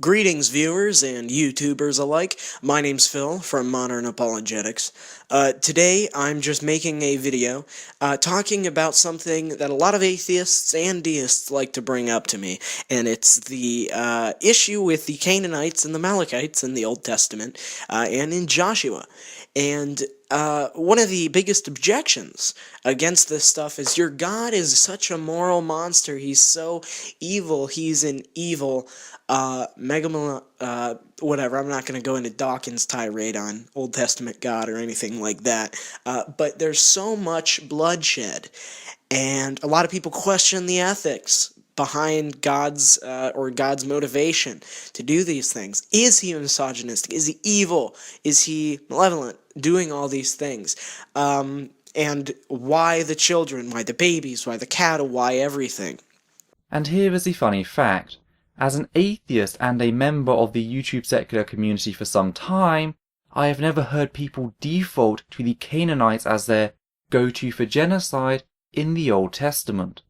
Greetings, viewers and YouTubers alike. My name's Phil from Modern Apologetics. Today, I'm just making a video talking about something that a lot of atheists and deists like to bring up to me, and it's the issue with the Canaanites and the Amalekites in the Old Testament and in Joshua. And one of the biggest objections against this stuff is your God is such a moral monster. He's so evil. He's an evil whatever. I'm not going to go into Dawkins' tirade on Old Testament God or anything like that. But there's so much bloodshed, and a lot of people question the ethics behind God's motivation to do these things. Is he misogynistic? Is he evil? Is he malevolent? Doing all these things. And why the children? Why the babies? Why the cattle? Why everything? And here is the funny fact. As an atheist and a member of the YouTube secular community for some time, I have never heard people default to the Canaanites as their go-to for genocide in the Old Testament.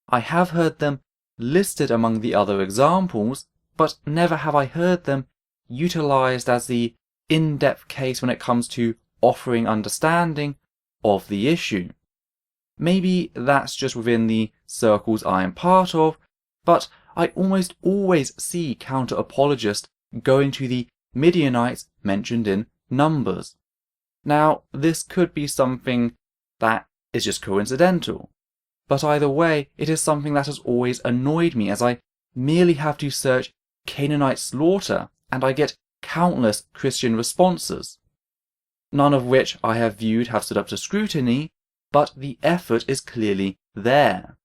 I have heard them listed among the other examples, but never have I heard them utilized as the in-depth case when it comes to offering understanding of the issue. Maybe that's just within the circles I am part of, but I almost always see counter-apologists going to the Midianites mentioned in Numbers. Now, this could be something that is just coincidental, but either way, it is something that has always annoyed me, as I merely have to search Canaanite slaughter and I get countless Christian responses, none of which I have viewed have stood up to scrutiny, but the effort is clearly there.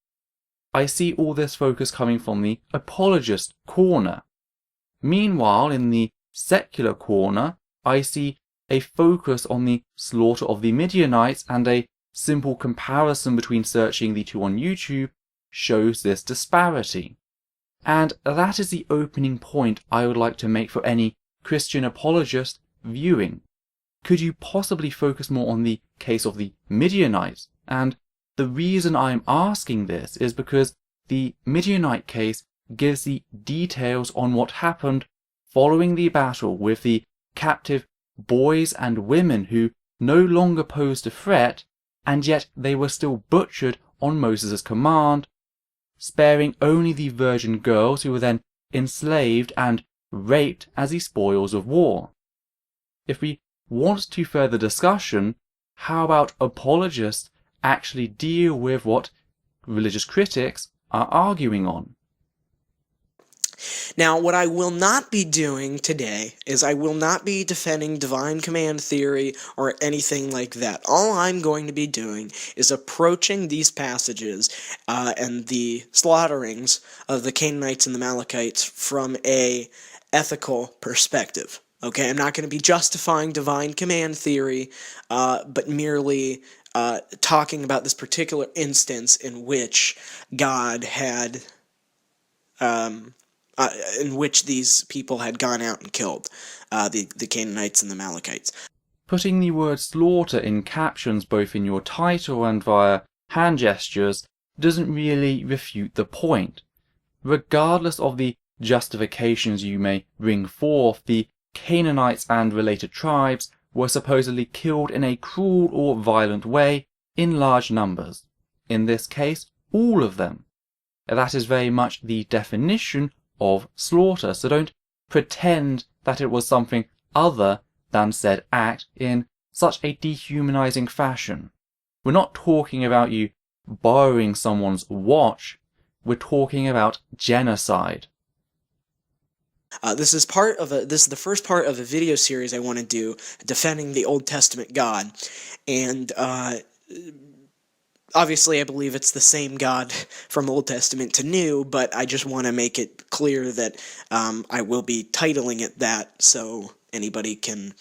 I see all this focus coming from the apologist corner. Meanwhile, in the secular corner, I see a focus on the slaughter of the Midianites, and a simple comparison between searching the two on YouTube shows this disparity. And that is the opening point I would like to make for any Christian apologist viewing. Could you possibly focus more on the case of the Midianites? And the reason I'm asking this is because the Midianite case gives the details on what happened following the battle with the captive boys and women who no longer posed a threat, and yet they were still butchered on Moses' command, sparing only the virgin girls who were then enslaved and raped as the spoils of war. If we want to further discussion, how about apologists actually deal with what religious critics are arguing on? Now, what I will not be doing today is I will not be defending divine command theory or anything like that. All I'm going to be doing is approaching these passages and the slaughterings of the Canaanites and the Amalekites from a ethical perspective. Okay, I'm not going to be justifying divine command theory, but merely talking about this particular instance in which God had, in which these people had gone out and killed the Canaanites and the Amalekites. Putting the word slaughter in captions both in your title and via hand gestures doesn't really refute the point. Regardless of the justifications you may bring forth, the Canaanites and related tribes were supposedly killed in a cruel or violent way in large numbers. In this case, all of them. That is very much the definition of slaughter, so don't pretend that it was something other than said act in such a dehumanizing fashion. We're not talking about you borrowing someone's watch, we're talking about genocide. This is the first part of a video series I want to do defending the Old Testament God, and obviously I believe it's the same God from Old Testament to New, but I just want to make it clear that I will be titling it that so anybody can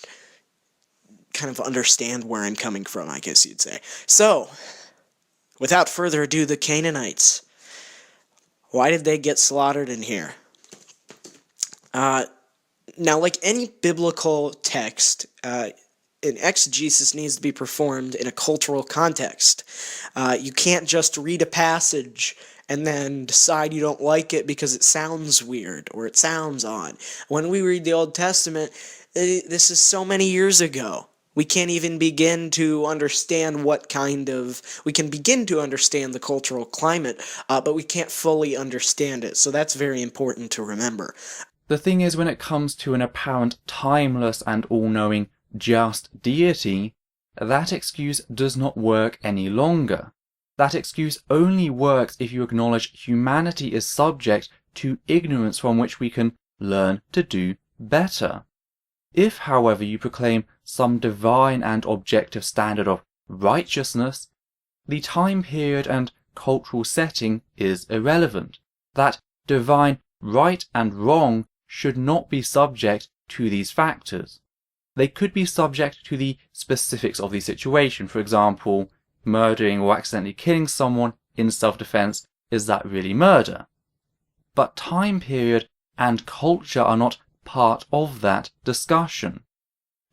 kind of understand where I'm coming from, I guess you'd say. So, without further ado, the Canaanites. Why did they get slaughtered in here? Now, like any biblical text, an exegesis needs to be performed in a cultural context. You can't just read a passage and then decide you don't like it because it sounds weird or it sounds odd. When we read the Old Testament, this is so many years ago. We can't even begin to understand we can begin to understand the cultural climate, but we can't fully understand it. So that's very important to remember. The thing is, when it comes to an apparent timeless and all-knowing just deity, that excuse does not work any longer. That excuse only works if you acknowledge humanity is subject to ignorance from which we can learn to do better. If, however, you proclaim some divine and objective standard of righteousness, the time period and cultural setting is irrelevant. That divine right and wrong should not be subject to these factors. They could be subject to the specifics of the situation. For example, murdering or accidentally killing someone in self-defense, is that really murder? But time period and culture are not part of that discussion.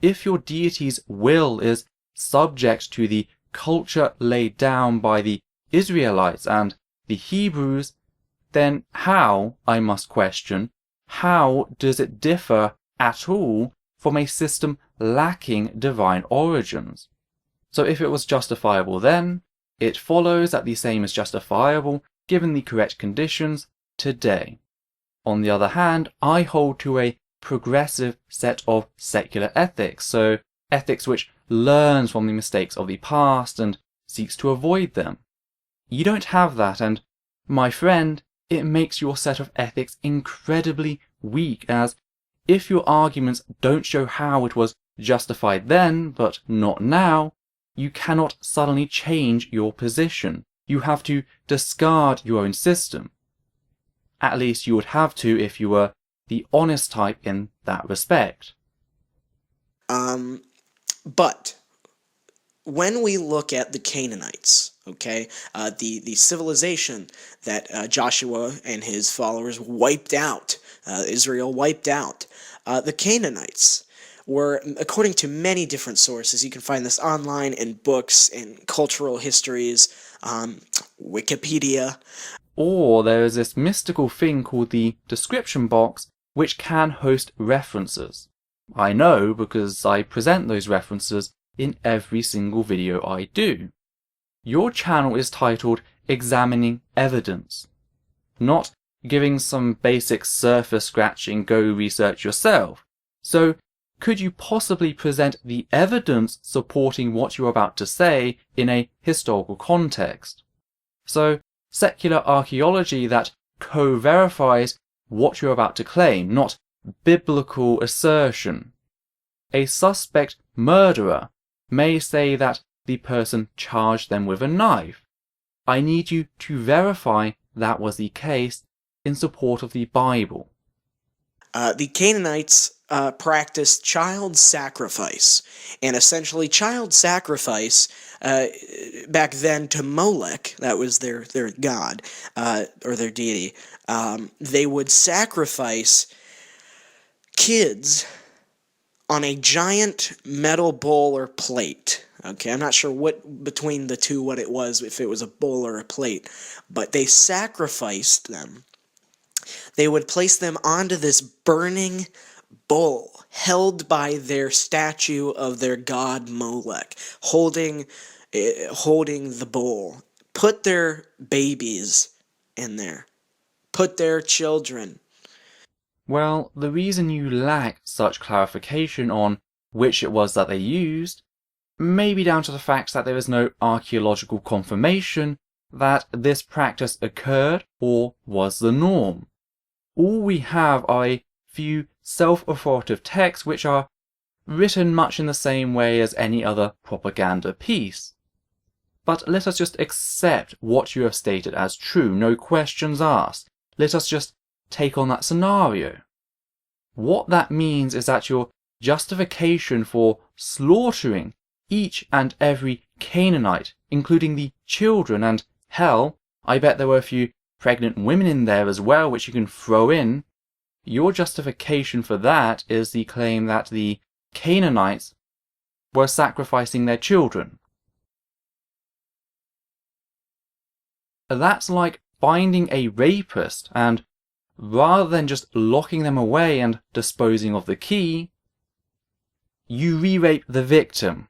If your deity's will is subject to the culture laid down by the Israelites and the Hebrews, then how, I must question, how does it differ at all from a system lacking divine origins? So if it was justifiable then, it follows that the same is justifiable given the correct conditions today. On the other hand, I hold to a progressive set of secular ethics, so ethics which learns from the mistakes of the past and seeks to avoid them. You don't have that, and my friend, it makes your set of ethics incredibly weak, as if your arguments don't show how it was justified then, but not now, you cannot suddenly change your position. You have to discard your own system. At least you would have to if you were the honest type in that respect. But when we look at the Canaanites, okay, the civilization that Joshua and his followers wiped out, Israel wiped out, the Canaanites were, according to many different sources, you can find this online in books, in cultural histories, Wikipedia. Or there is this mystical thing called the description box, which can host references. I know because I present those references in every single video I do. Your channel is titled Examining Evidence, not giving some basic surface scratching, go research yourself. So could you possibly present the evidence supporting what you're about to say in a historical context? So secular archaeology that co-verifies what you're about to claim, not biblical assertion. A suspect murderer may say that the person charged them with a knife. I need you to verify that was the case in support of the Bible. The Canaanites practiced child sacrifice, and essentially child sacrifice back then to Molech, that was their god, or their deity, they would sacrifice kids on a giant metal bowl or plate. Okay, I'm not sure what between the two what it was, if it was a bowl or a plate, but they sacrificed them. They would place them onto this burning bowl held by their statue of their god Molech, holding the bowl. Put their babies in there. Put their children. Well, the reason you lack such clarification on which it was that they used may be down to the fact that there is no archaeological confirmation that this practice occurred or was the norm. All we have are a few self-authoritative texts which are written much in the same way as any other propaganda piece. But let us just accept what you have stated as true, no questions asked. Let us just take on that scenario. What that means is that your justification for slaughtering each and every Canaanite, including the children, and hell, I bet there were a few pregnant women in there as well, which you can throw in, your justification for that is the claim that the Canaanites were sacrificing their children. That's like finding a rapist and, rather than just locking them away and disposing of the key, you re-rape the victim.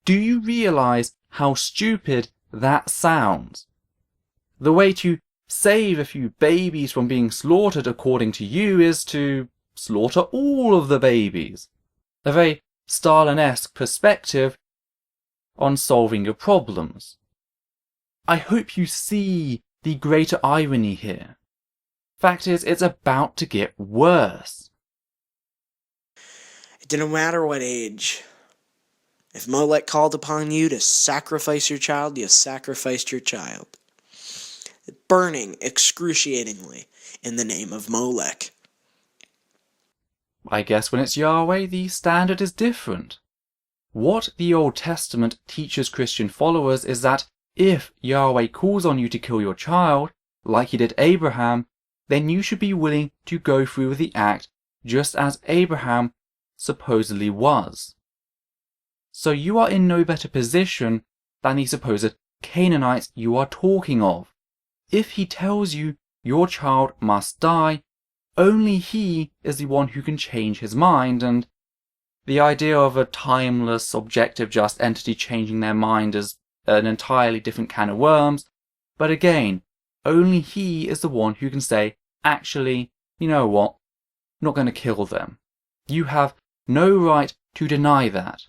Do you realize how stupid that sounds? The way to save a few babies from being slaughtered according to you is to slaughter all of the babies. A very Stalin-esque perspective on solving your problems. I hope you see the greater irony here. Fact is, it's about to get worse. It didn't matter what age. If Molech called upon you to sacrifice your child, you sacrificed your child. Burning excruciatingly in the name of Molech. I guess when it's Yahweh, the standard is different. What the Old Testament teaches Christian followers is that if Yahweh calls on you to kill your child, like he did Abraham, then you should be willing to go through with the act just as Abraham supposedly was. So you are in no better position than the supposed Canaanites you are talking of. If he tells you your child must die, only he is the one who can change his mind, and the idea of a timeless, objective, just entity changing their mind is an entirely different can of worms, but again, only he is the one who can say, actually, you know what, not going to kill them. You have no right to deny that.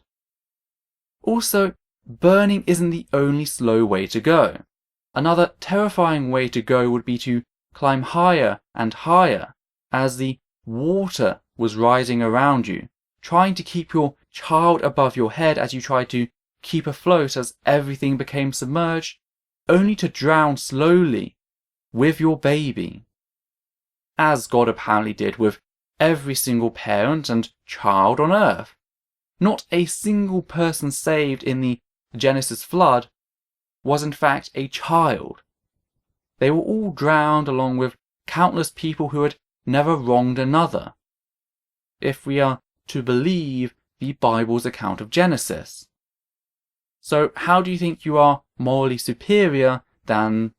Also, burning isn't the only slow way to go. Another terrifying way to go would be to climb higher and higher as the water was rising around you, trying to keep your child above your head as you tried to keep afloat as everything became submerged, only to drown slowly with your baby. As God apparently did with every single parent and child on earth. Not a single person saved in the Genesis flood was in fact a child. They were all drowned along with countless people who had never wronged another, if we are to believe the Bible's account of Genesis. So how do you think you are morally superior than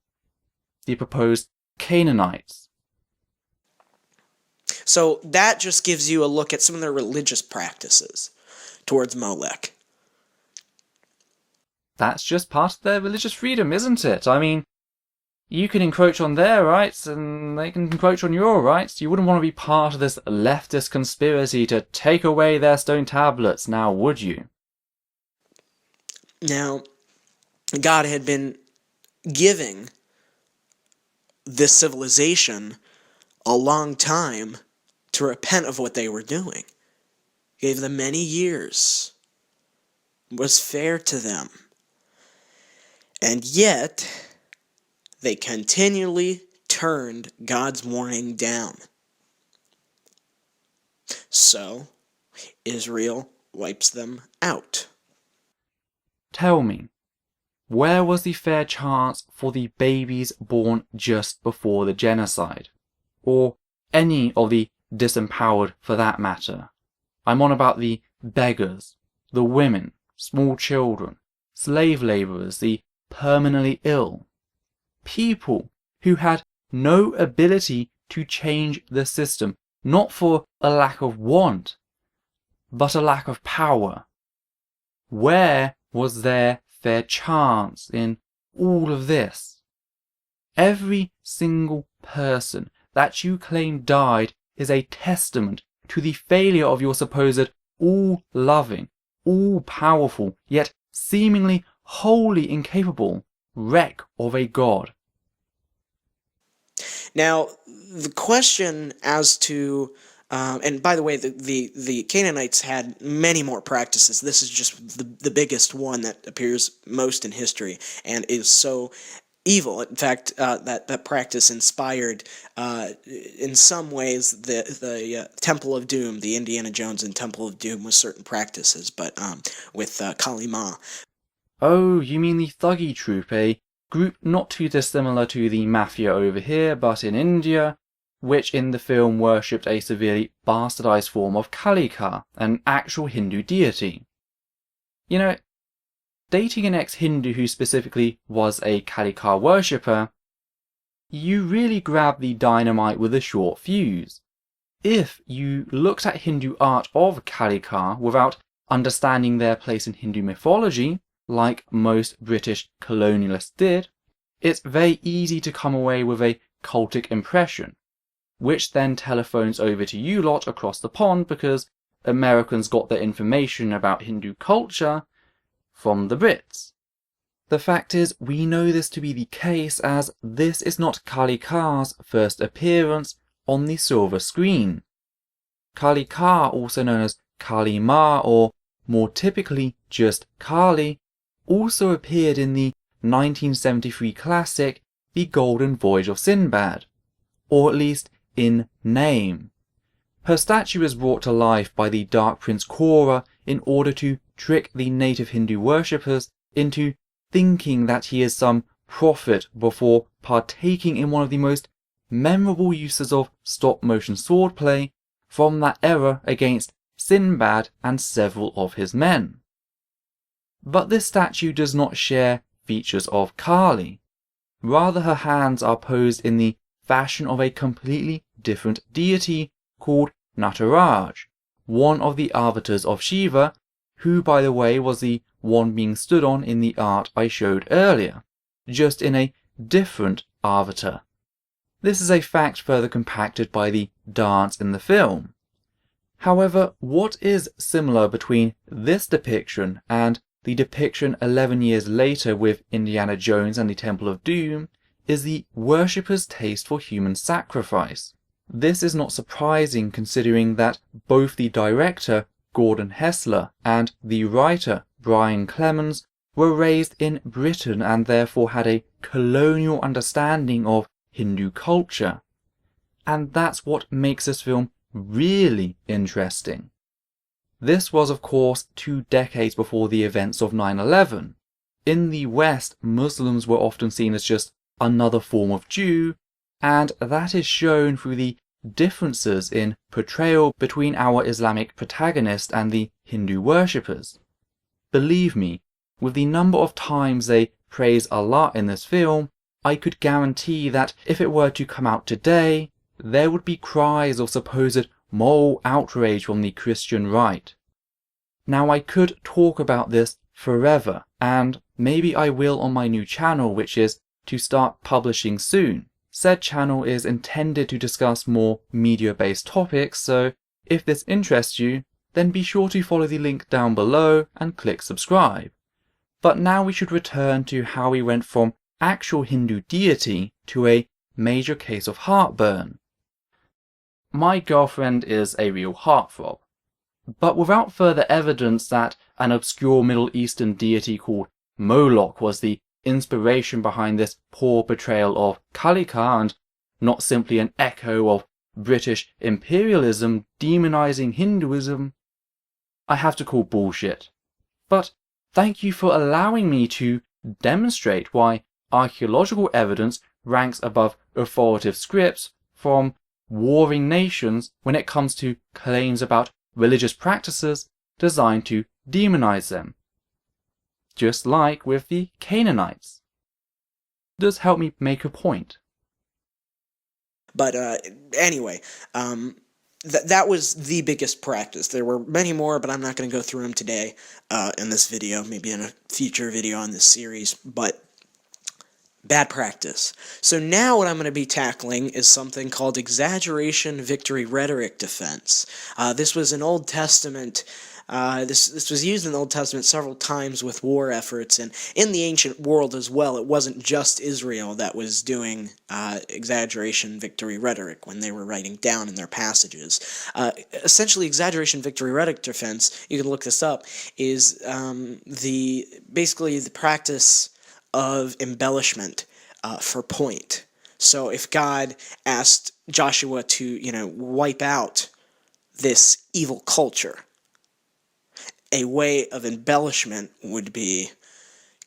the proposed Canaanites? So that just gives you a look at some of their religious practices towards Molech. That's just part of their religious freedom, isn't it? I mean, you can encroach on their rights and they can encroach on your rights. You wouldn't want to be part of this leftist conspiracy to take away their stone tablets, now would you? Now, God had been giving this civilization a long time to repent of what they were doing. Gave them many years. Was fair to them. And yet, they continually turned God's warning down. So, Israel wipes them out. Tell me, where was the fair chance for the babies born just before the genocide? Or any of the disempowered for that matter? I'm on about the beggars, the women, small children, slave laborers, the permanently ill. People who had no ability to change the system, not for a lack of want, but a lack of power. Where was their fair chance in all of this? Every single person that you claim died is a testament to the failure of your supposed all-loving, all-powerful, yet seemingly wholly incapable wreck of a god. Now, the question as to, and by the way, the Canaanites had many more practices. This is just the biggest one that appears most in history and is so evil. In fact, that practice inspired, in some ways, the Temple of Doom, the Indiana Jones and Temple of Doom with certain practices, but with Kali Ma. Oh, you mean the Thuggee Troop, a group not too dissimilar to the Mafia over here, but in India, which in the film worshipped a severely bastardized form of Kali Ka, an actual Hindu deity. You know, dating an ex-Hindu who specifically was a Kali Ka worshipper, you really grab the dynamite with a short fuse. If you looked at Hindu art of Kali Ka without understanding their place in Hindu mythology, like most British colonialists did, it's very easy to come away with a cultic impression, which then telephones over to you lot across the pond because Americans got their information about Hindu culture from the Brits. The fact is, we know this to be the case, as this is not Kali Ka's first appearance on the silver screen. Kali Ka, also known as Kali Ma, or more typically just Kali, also appeared in the 1973 classic The Golden Voyage of Sinbad, or at least in name. Her statue is brought to life by the Dark Prince Kora in order to trick the native Hindu worshippers into thinking that he is some prophet before partaking in one of the most memorable uses of stop-motion swordplay from that era against Sinbad and several of his men. But this statue does not share features of Kali. Rather, her hands are posed in the fashion of a completely different deity called Nataraj, one of the avatars of Shiva, who, by the way, was the one being stood on in the art I showed earlier, just in a different avatar. This is a fact further compacted by the dance in the film. However, what is similar between this depiction and the depiction 11 years later with Indiana Jones and the Temple of Doom is the worshipper's taste for human sacrifice. This is not surprising considering that both the director, Gordon Hessler, and the writer, Brian Clemens, were raised in Britain and therefore had a colonial understanding of Hindu culture. And that's what makes this film really interesting. This was, of course, 2 decades before the events of 9/11. In the West, Muslims were often seen as just another form of Jew, and that is shown through the differences in portrayal between our Islamic protagonist and the Hindu worshippers. Believe me, with the number of times they praise Allah in this film, I could guarantee that if it were to come out today, there would be cries of supposed moral outrage from the Christian right. Now, I could talk about this forever, and maybe I will on my new channel, which is to start publishing soon. Said channel is intended to discuss more media-based topics, so if this interests you, then be sure to follow the link down below and click subscribe. But now we should return to how we went from actual Hindu deity to a major case of heartburn. My girlfriend is a real heartthrob, but without further evidence that an obscure Middle Eastern deity called Moloch was the inspiration behind this poor portrayal of Kali Ka and not simply an echo of British imperialism demonizing Hinduism, I have to call bullshit. But thank you for allowing me to demonstrate why archaeological evidence ranks above authoritative scripts from warring nations when it comes to claims about religious practices designed to demonize them. Just like with the Canaanites. Does help me make a point. But anyway, that was the biggest practice. There were many more, but I'm not going to go through them today in this video, maybe in a future video on this series, but bad practice. So now what I'm going to be tackling is something called exaggeration victory rhetoric defense. This was an Old Testament. This was used in the Old Testament several times with war efforts, and in the ancient world as well. It wasn't just Israel that was doing exaggeration victory rhetoric when they were writing down in their passages. Essentially, exaggeration victory rhetoric defense, you can look this up, is basically the practice of embellishment for point. So if God asked Joshua to, wipe out this evil culture, a way of embellishment would be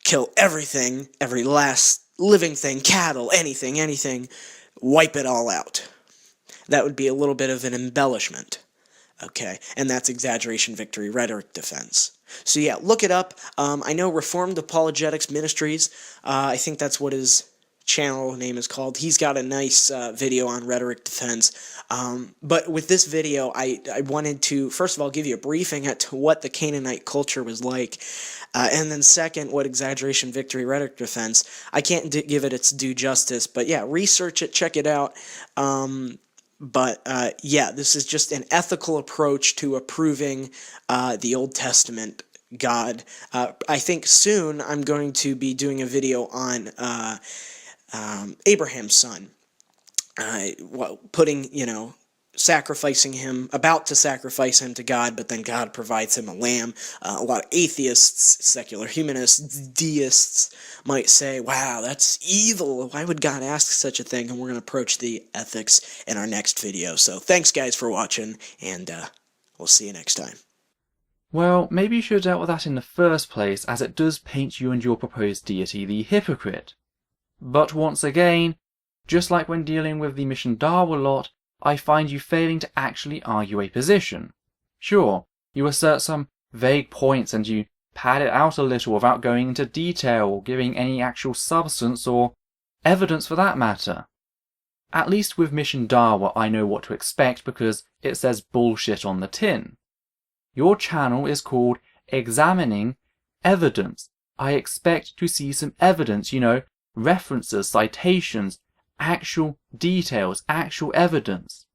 kill everything, every last living thing, cattle, anything, wipe it all out. That would be a little bit of an embellishment. Okay, and that's exaggeration, victory, rhetoric, defense. So yeah, look it up. I know Reformed Apologetics Ministries. I think that's what his channel name is called. He's got a nice video on rhetoric defense. But with this video, I wanted to, first of all, give you a briefing at what the Canaanite culture was like. And then second, what exaggeration, victory, rhetoric, defense. I can't give it its due justice, but yeah, research it, check it out. Yeah, this is just an ethical approach to approving the Old Testament God. I think soon I'm going to be doing a video on Abraham's son, sacrificing him, about to sacrifice him to God, but then God provides him a lamb. A lot of atheists, secular humanists, deists might say, wow, that's evil. Why would God ask such a thing? And we're going to approach the ethics in our next video. So thanks, guys, for watching, and we'll see you next time. Well, maybe you should have dealt with that in the first place, as it does paint you and your proposed deity the hypocrite. But once again, just like when dealing with the Mission Dawa lot, I find you failing to actually argue a position. Sure, you assert some vague points and you pad it out a little without going into detail or giving any actual substance or evidence for that matter. At least with Mission Dawa I know what to expect because it says bullshit on the tin. Your channel is called Examining Evidence. I expect to see some evidence, references, citations, actual details, actual evidence.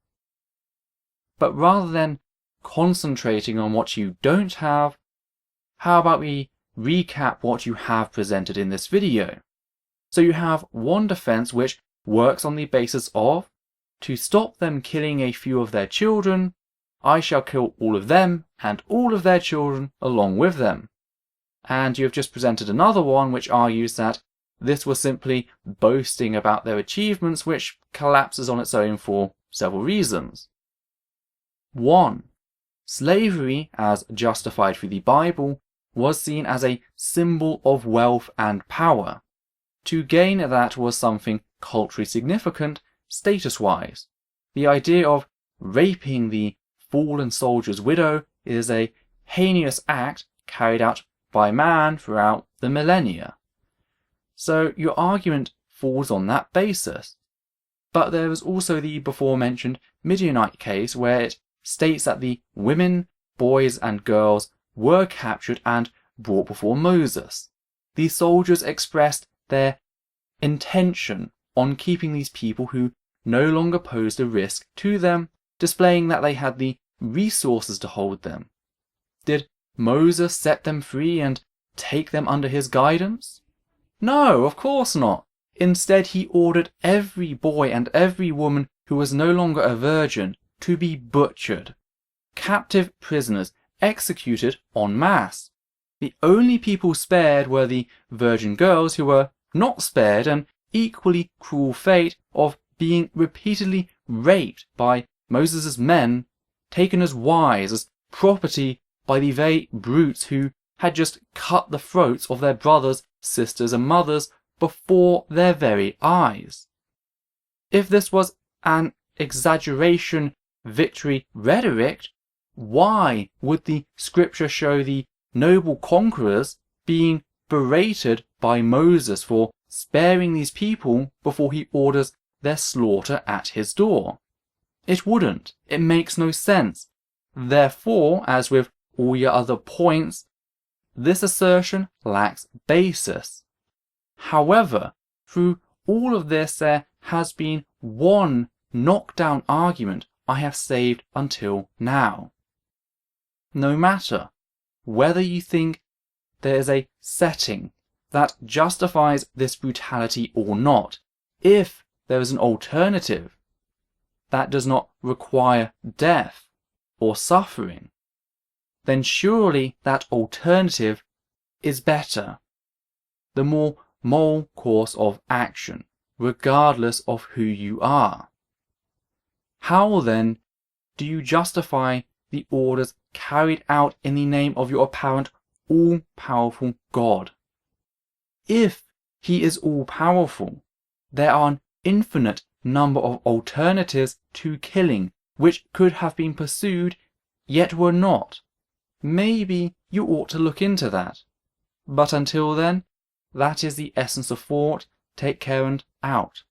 But rather than concentrating on what you don't have, how about we recap what you have presented in this video? So you have one defense which works on the basis of, to stop them killing a few of their children, I shall kill all of them and all of their children along with them. And you have just presented another one which argues that this was simply boasting about their achievements, which collapses on its own for several reasons. 1. Slavery, as justified through the Bible, was seen as a symbol of wealth and power. To gain that was something culturally significant, status-wise. The idea of raping the fallen soldier's widow is a heinous act carried out by man throughout the millennia. So your argument falls on that basis. But there is also the before-mentioned Midianite case where it states that the women, boys and girls were captured and brought before Moses. The soldiers expressed their intention on keeping these people who no longer posed a risk to them, displaying that they had the resources to hold them. Did Moses set them free and take them under his guidance? No, of course not. Instead, he ordered every boy and every woman who was no longer a virgin to be butchered. Captive prisoners executed en masse. The only people spared were the virgin girls who were not spared an equally cruel fate of being repeatedly raped by Moses' men, taken as wives, as property by the very brutes who had just cut the throats of their brothers, sisters and mothers before their very eyes. If this was an exaggeration, victory, rhetoric, why would the scripture show the noble conquerors being berated by Moses for sparing these people before he orders their slaughter at his door? It wouldn't. It makes no sense. Therefore, as with all your other points, this assertion lacks basis. However, through all of this there has been one knockdown argument I have saved until now. No matter whether you think there is a setting that justifies this brutality or not, if there is an alternative that does not require death or suffering, then surely that alternative is better, the more moral course of action, regardless of who you are. How then do you justify the orders carried out in the name of your apparent all-powerful God? If he is all-powerful, there are an infinite number of alternatives to killing which could have been pursued yet were not. Maybe you ought to look into that. But until then, that is the essence of thought. Take care and out.